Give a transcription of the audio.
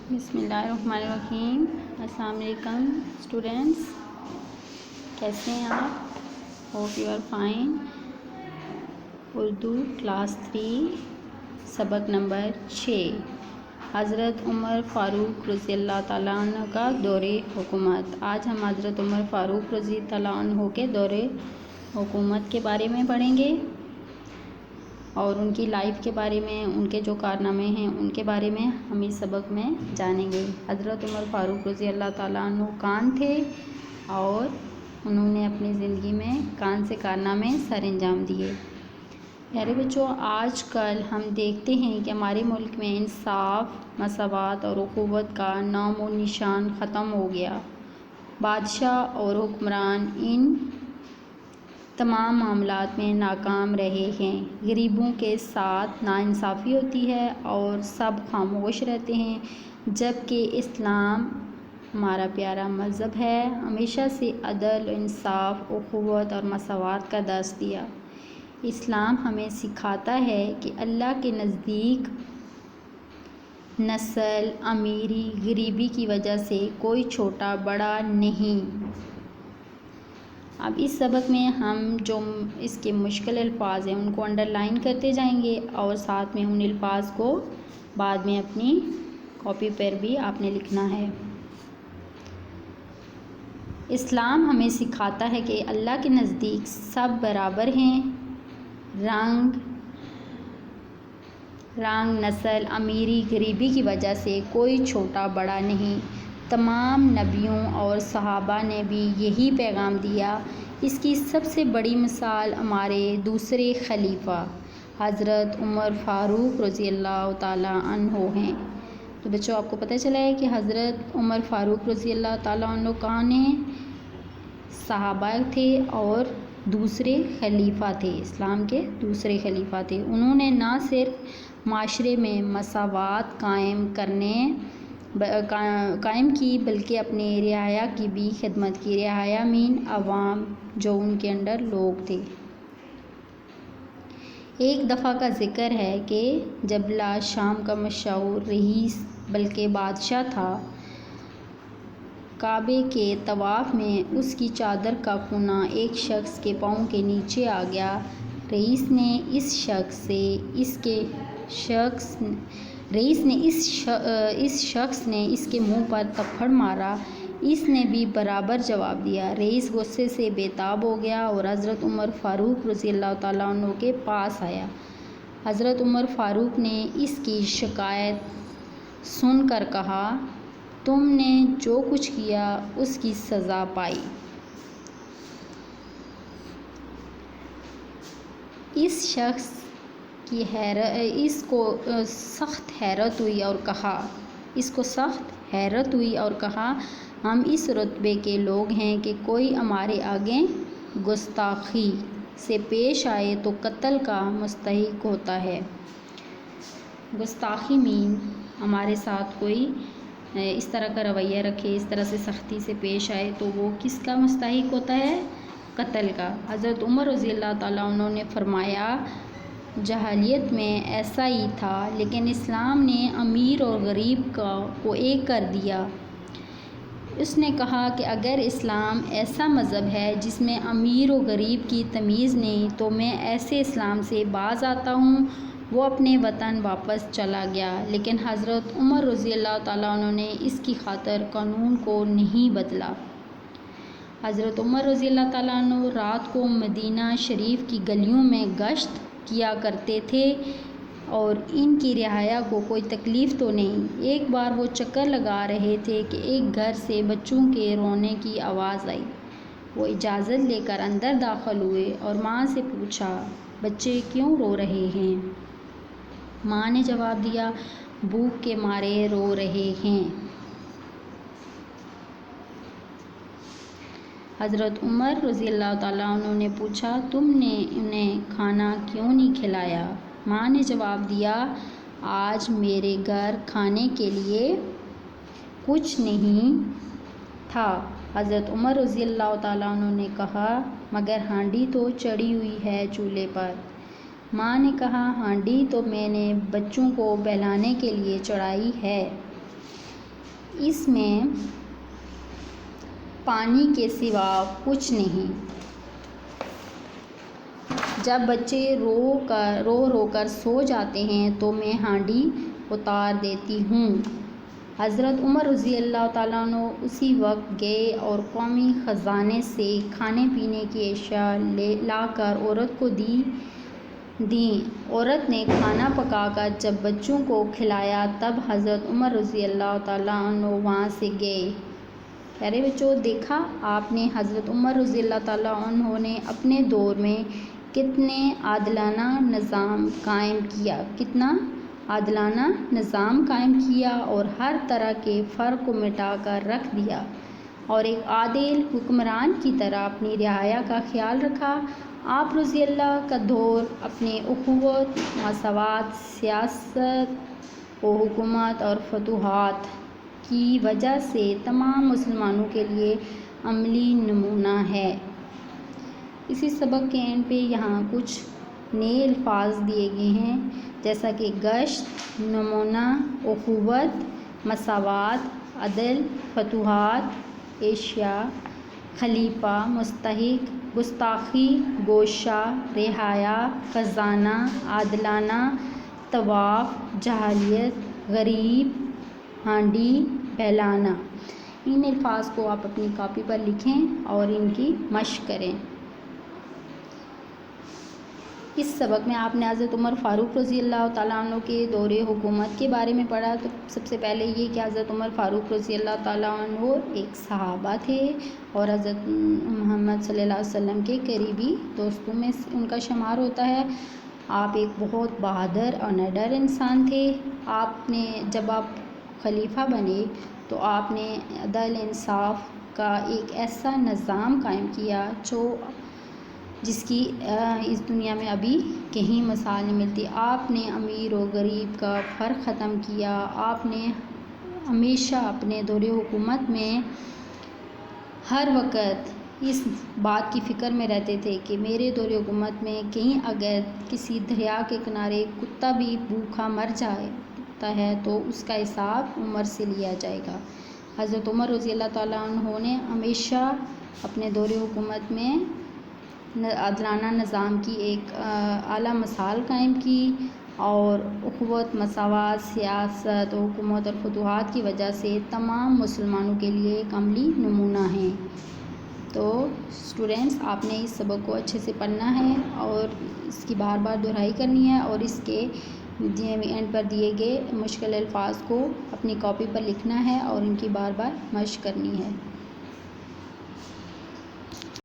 بسم اللہ الرحمن الرحیم۔ السلام علیکم اسٹوڈینٹس، کیسے ہیں آپ؟ Hope you are fine. Urdu class 3 سبق نمبر 6، حضرت عمر فاروق رضی اللہ تعالیٰ عنہ کا دور حکومت۔ آج ہم حضرت عمر فاروق رضی اللہ عنہ کے دور حکومت کے بارے میں پڑھیں گے اور ان کی لائف کے بارے میں، ان کے جو کارنامے ہیں ان کے بارے میں ہم اس سبق میں جانیں گے۔ حضرت عمر فاروق رضی اللہ تعالیٰ عنہ کون تھے اور انہوں نے اپنی زندگی میں کون سے کارنامے سر انجام دیے؟ پیارے بچوں، آج کل ہم دیکھتے ہیں کہ ہمارے ملک میں انصاف، مساوات اور اخوت کا نام و نشان ختم ہو گیا۔ بادشاہ اور حکمران ان تمام معاملات میں ناکام رہے ہیں۔ غریبوں کے ساتھ ناانصافی ہوتی ہے اور سب خاموش رہتے ہیں، جبکہ اسلام ہمارا پیارا مذہب ہے، ہمیشہ سے عدل، انصاف، اخوت اور مساوات کا درس دیا۔ اسلام ہمیں سکھاتا ہے کہ اللہ کے نزدیک نسل، امیری، غریبی کی وجہ سے کوئی چھوٹا بڑا نہیں۔ اب اس سبق میں ہم جو اس کے مشکل الفاظ ہیں ان کو انڈر لائن کرتے جائیں گے اور ساتھ میں ان الفاظ کو بعد میں اپنی کاپی پر بھی آپ نے لکھنا ہے۔ اسلام ہمیں سکھاتا ہے کہ اللہ کے نزدیک سب برابر ہیں۔ رنگ، نسل، امیری، غریبی کی وجہ سے کوئی چھوٹا بڑا نہیں۔ تمام نبیوں اور صحابہ نے بھی یہی پیغام دیا۔ اس کی سب سے بڑی مثال ہمارے دوسرے خلیفہ حضرت عمر فاروق رضی اللہ تعالیٰ عنہ ہیں۔ تو بچوں، آپ کو پتہ چلا ہے کہ حضرت عمر فاروق رضی اللہ تعالیٰ عنہ کون ہیں؟ صحابہ تھے اور دوسرے خلیفہ تھے، اسلام کے دوسرے خلیفہ تھے۔ انہوں نے نہ صرف معاشرے میں مساوات قائم کی بلکہ اپنے رعایا کی بھی خدمت کی۔ رعایا مین عوام، جو ان کے انڈر لوگ تھے۔ ایک دفعہ کا ذکر ہے کہ جبلہ شام کا مشہور رئیس بلکہ بادشاہ تھا، کعبے کے طواف میں اس کی چادر کا کونا ایک شخص کے پاؤں کے نیچے آ گیا۔ رئیس نے اس شخص نے اس کے منہ پر تھپڑ مارا۔ اس نے بھی برابر جواب دیا۔ رئیس غصے سے بے تاب ہو گیا اور حضرت عمر فاروق رضی اللہ تعالیٰ عنہ کے پاس آیا۔ حضرت عمر فاروق نے اس کی شکایت سن کر کہا، تم نے جو کچھ کیا اس کی سزا پائی۔ اس کو سخت حیرت ہوئی اور کہا، ہم اس رتبے کے لوگ ہیں کہ کوئی ہمارے آگے گستاخی سے پیش آئے تو قتل کا مستحق ہوتا ہے۔ گستاخی مین ہمارے ساتھ کوئی اس طرح کا رویہ رکھے، اس طرح سے سختی سے پیش آئے تو وہ کس کا مستحق ہوتا ہے؟ قتل کا۔ حضرت عمر رضی اللہ تعالیٰ عنہ نے فرمایا، جاہلیت میں ایسا ہی تھا، لیکن اسلام نے امیر اور غریب کو ایک کر دیا۔ اس نے کہا کہ اگر اسلام ایسا مذہب ہے جس میں امیر و غریب کی تمیز نہیں تو میں ایسے اسلام سے باز آتا ہوں۔ وہ اپنے وطن واپس چلا گیا، لیکن حضرت عمر رضی اللہ تعالیٰ عنہ نے اس کی خاطر قانون کو نہیں بدلا۔ حضرت عمر رضی اللہ تعالیٰ عنہ رات کو مدینہ شریف کی گلیوں میں گشت کیا کرتے تھے اور ان کی رعایا کو کوئی تکلیف تو نہیں۔ ایک بار وہ چکر لگا رہے تھے کہ ایک گھر سے بچوں کے رونے کی آواز آئی۔ وہ اجازت لے کر اندر داخل ہوئے اور ماں سے پوچھا، بچے کیوں رو رہے ہیں؟ ماں نے جواب دیا، بھوک کے مارے رو رہے ہیں۔ حضرت عمر رضی اللہ تعالیٰ عنہ نے پوچھا، تم نے انہیں کھانا کیوں نہیں کھلایا؟ ماں نے جواب دیا، آج میرے گھر کھانے کے لیے کچھ نہیں تھا۔ حضرت عمر رضی اللہ تعالیٰ عنہ نے کہا، مگر ہانڈی تو چڑھی ہوئی ہے چولہے پر۔ ماں نے کہا، ہانڈی تو میں نے بچوں کو بہلانے کے لیے چڑھائی ہے۔ اس میں پانی کے سوا کچھ نہیں۔ جب بچے رو رو کر سو جاتے ہیں تو میں ہانڈی اتار دیتی ہوں۔ حضرت عمر رضی اللہ تعالیٰ عنہ اسی وقت گئے اور قومی خزانے سے کھانے پینے کی اشیاء لا کر عورت کو دیں۔ عورت نے کھانا پکا کر جب بچوں کو کھلایا تب حضرت عمر رضی اللہ تعالیٰ عنہ وہاں سے گئے۔ پیارے بچوں، دیکھا آپ نے حضرت عمر رضی اللہ تعالیٰ عنہ نے اپنے دور میں کتنے عادلانہ نظام قائم کیا اور ہر طرح کے فرق کو مٹا کر رکھ دیا اور ایک عادل حکمران کی طرح اپنی رعایا کا خیال رکھا۔ آپ رضی اللہ کا دور اپنے اخوت، مساوات، سیاست و حکومت اور فتوحات کی وجہ سے تمام مسلمانوں کے لیے عملی نمونہ ہے۔ اسی سبق کے اینڈ پہ یہاں کچھ نئے الفاظ دیے گئے ہیں، جیسا کہ گشت، نمونہ، اخوت، مساوات، عدل، فتوحات، ایشیا، خلیفہ، مستحق، گستاخی، گوشہ، رعایا، خزانہ، عادلانہ، طواف، جاہلیت، غریب، ہانڈی، بہلانا۔ ان الفاظ کو آپ اپنی کاپی پر لکھیں اور ان کی مشق کریں۔ اس سبق میں آپ نے حضرت عمر فاروق رضی اللہ تعالیٰ عنہ کے دور حکومت کے بارے میں پڑھا۔ تو سب سے پہلے یہ کہ حضرت عمر فاروق رضی اللہ تعالیٰ عنہ ایک صحابہ تھے اور حضرت محمد صلی اللہ علیہ وسلم کے قریبی دوستوں میں ان کا شمار ہوتا ہے۔ آپ ایک بہت بہادر اور نڈر انسان تھے۔ جب آپ خلیفہ بنے تو آپ نے عدل انصاف کا ایک ایسا نظام قائم کیا جس کی اس دنیا میں ابھی کہیں مثال نہیں ملتی۔ آپ نے امیر و غریب کا فرق ختم کیا۔ آپ نے ہمیشہ اپنے دور حکومت میں ہر وقت اس بات کی فکر میں رہتے تھے کہ میرے دور حکومت میں کہیں اگر کسی دریا کے کنارے کتا بھی بھوکا مر جاتا ہے تو اس کا حساب عمر سے لیا جائے گا۔ حضرت عمر رضی اللہ تعالیٰ عنہ نے ہمیشہ اپنے دور حکومت میں عادلانہ نظام کی ایک اعلیٰ مثال قائم کی اور اخوت، مساوات، سیاست، حکومت اور فتوحات کی وجہ سے تمام مسلمانوں کے لیے ایک عملی نمونہ ہیں۔ تو اسٹوڈنٹس، آپ نے اس سبق کو اچھے سے پڑھنا ہے اور اس کی بار بار دہرائی کرنی ہے اور اس کے اینڈ پر دیے گئے مشکل الفاظ کو اپنی کاپی پر لکھنا ہے اور ان کی بار بار مشق کرنی ہے۔